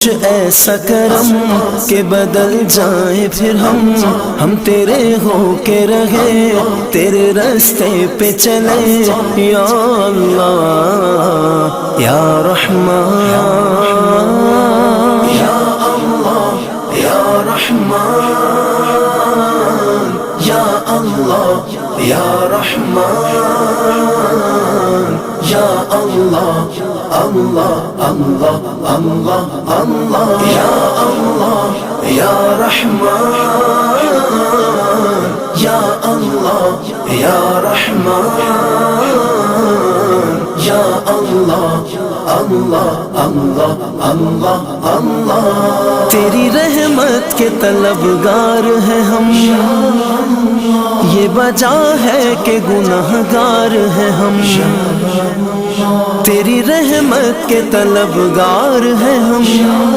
کچھ ایسا کرم کہ بدل جائیں پھر ہم تیرے ہو کے رہے تیرے راستے پہ چلے یا اللہ یا رحمان یا اللہ یا رحمان یا اللہ یا رحمان یا اللہ اللہ اللہ اللہ اللہ یا اللہ یا رحمان یا اللہ یا رحمان یا اللہ اللہ اللہ اللہ اللہ تیری رحمت کے طلبگار ہیں ہم یہ وجہ ہے کہ گناہگار ہیں ہم تیری رحمت کے طلبگار ہیں ہم